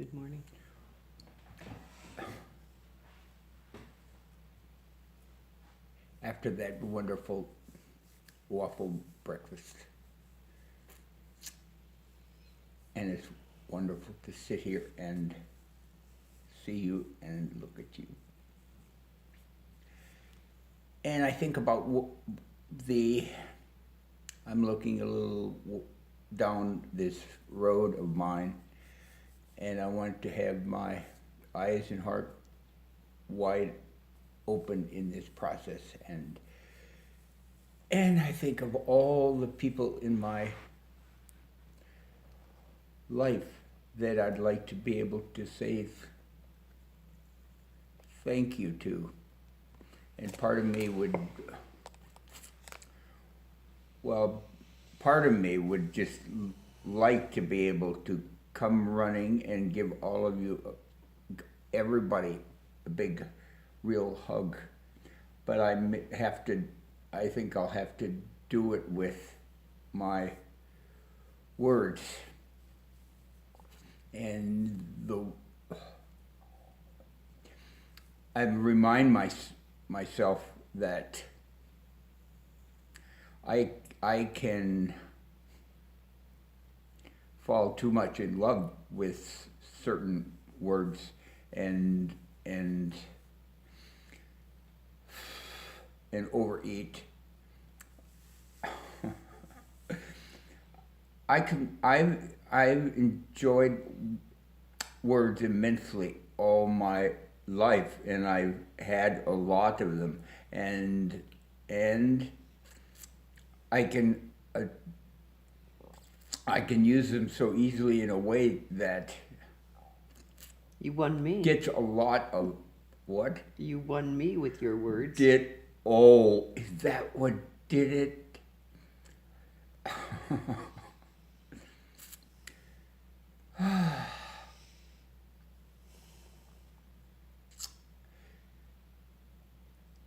Good morning. After that wonderful waffle breakfast. And it's wonderful to sit here and see you and look at you. And I think about I'm looking a little down this road of mine, and I want to have my eyes and heart wide open in this process, and I think of all the people in my life that I'd like to be able to say thank you to. And part of me would just like to be able to come running and give all of you, everybody, a big, real hug. But I think I'll have to do it with my words. And I remind myself that I can fall too much in love with certain words and overeat. I've enjoyed words immensely all my life, and I've had a lot of them, and I can use them so easily in a way that You won me. gets a lot of what? You won me with your words. Is that what did it?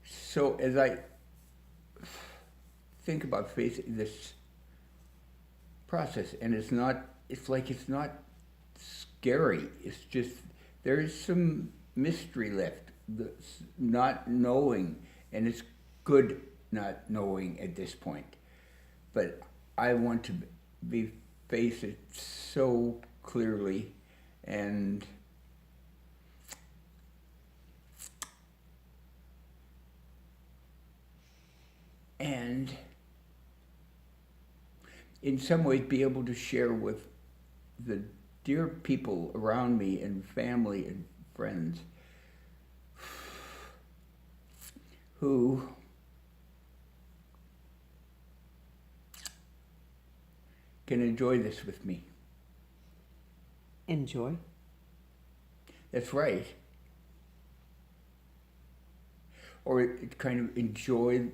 So as I think about facing this process, and it's not scary. It's just there is some mystery left, not knowing, and it's good not knowing at this point. But I want to face it so clearly, and in some ways be able to share with the dear people around me and family and friends who can enjoy this with me. Enjoy. That's right. Or it kind of enjoy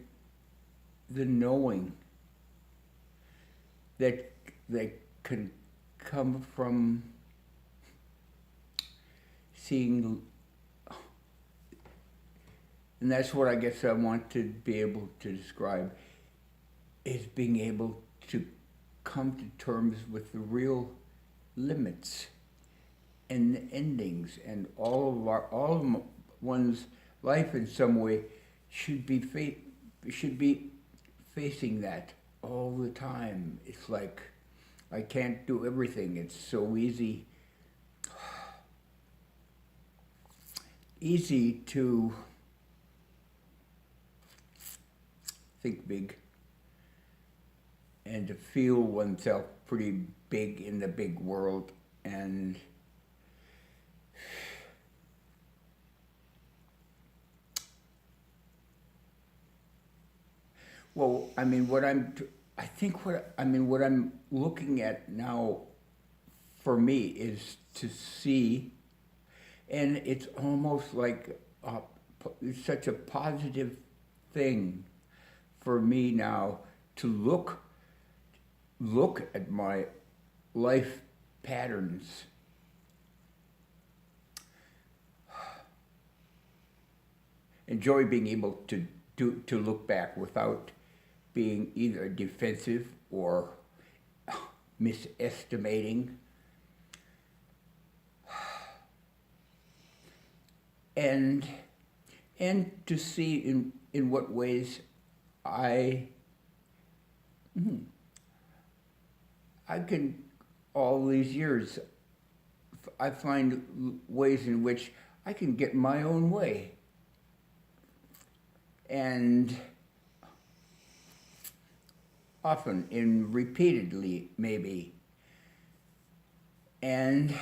the knowing that can come from seeing, and that's what I guess I want to be able to describe, is being able to come to terms with the real limits and the endings, and all of one's life in some way should be facing that all the time. It's like I can't do everything. It's so easy to think big and to feel oneself pretty big in the big world, and well, I mean, what I'm looking at now for me is to see, and it's almost like it's such a positive thing for me now to look at my life patterns enjoy being able to look back without being either defensive or misestimating and to see in what ways I can, all these years, I find ways in which I can get my own way. And often, repeatedly, maybe. And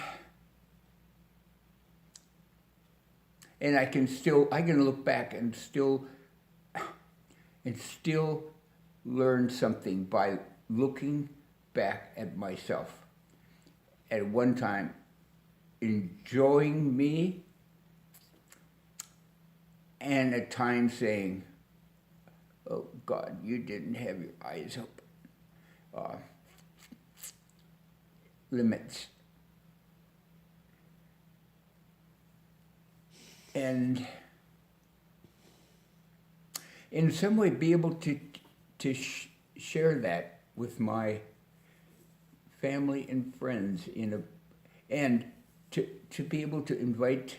I can look back and still learn something by looking back at myself. At one time, enjoying me, and at times saying, "Oh God, you didn't have your eyes open." Limits. And in some way be able to share that with my family and friends and to be able to invite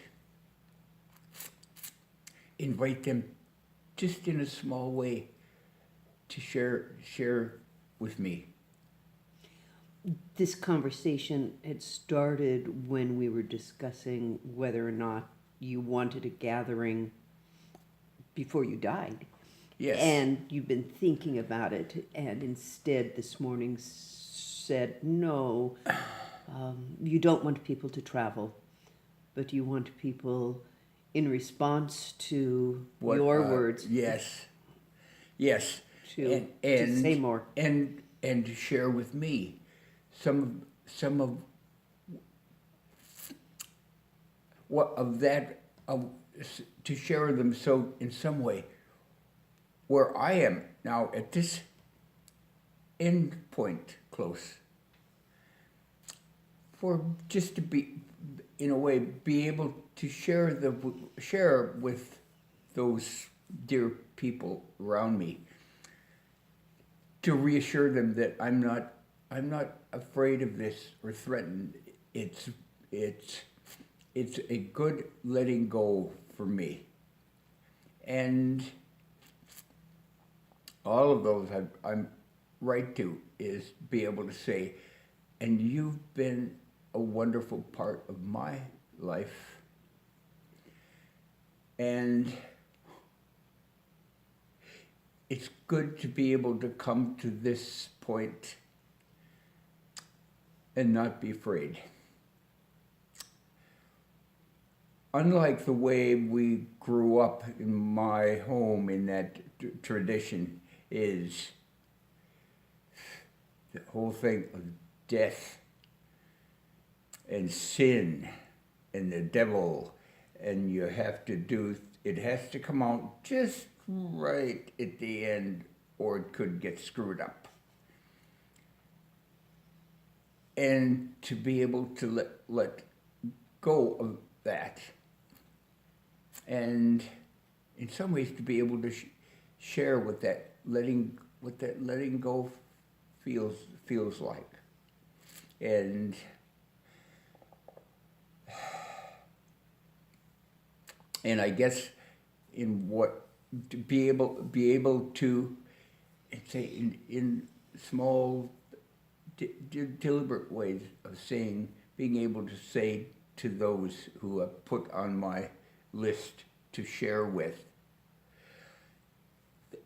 them just in a small way to share with me. This conversation had started when we were discussing whether or not you wanted a gathering before you died. Yes. And you've been thinking about it, and instead this morning said, no, you don't want people to travel, but you want people in response to your words. Yes. To say more. And to share with me some of what of that, to share them so in some way where I am now at this end point close, for just to be, in a way, be able to share with those dear people around me, to reassure them that I'm not afraid of this or threatened. It's a good letting go for me. And all of those I'm right to is be able to say, and you've been a wonderful part of my life. And it's good to be able to come to this point and not be afraid. Unlike the way we grew up in my home, in that tradition, is the whole thing of death and sin and the devil, and you have to do, it has to come out just right at the end or it could get screwed up. And to be able to let go of that, and in some ways to be able to share what that letting go feels like. And I guess in what to be able to say in small deliberate ways of saying, being able to say to those who have put on my list to share with,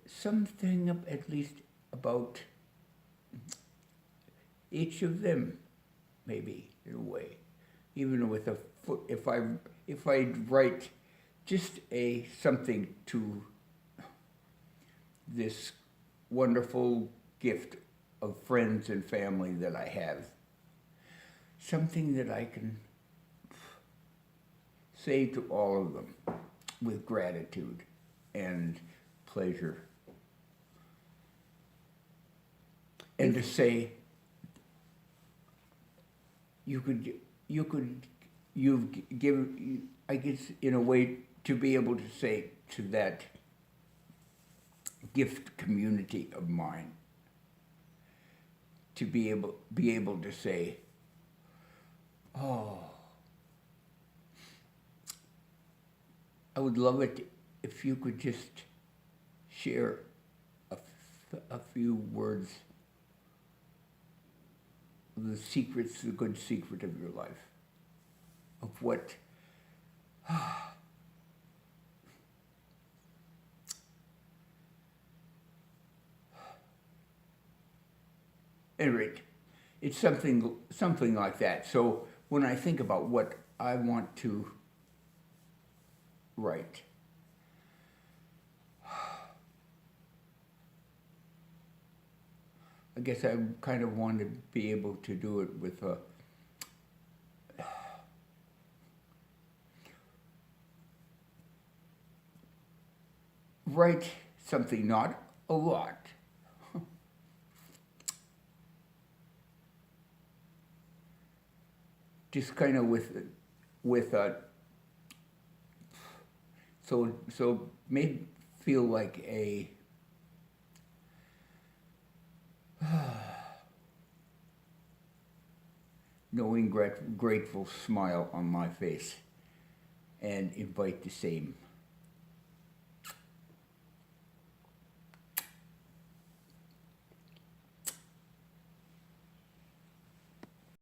something at least about each of them, maybe in a way, even with a foot. If I write just something to this wonderful gift of friends and family that I have, something that I can say to all of them with gratitude and pleasure. And to say, you've given, I guess, in a way, to be able to say to that gift community of mine, to be able to say, oh, would love it if you could just share a few words of the secrets, the good secret of your life, of what anyway, it's something like that. So when I think about what I want to write, I guess I kind of want to be able to do it with a write something, not a lot, just kind of with a so made feel like a knowing grateful smile on my face, and invite the same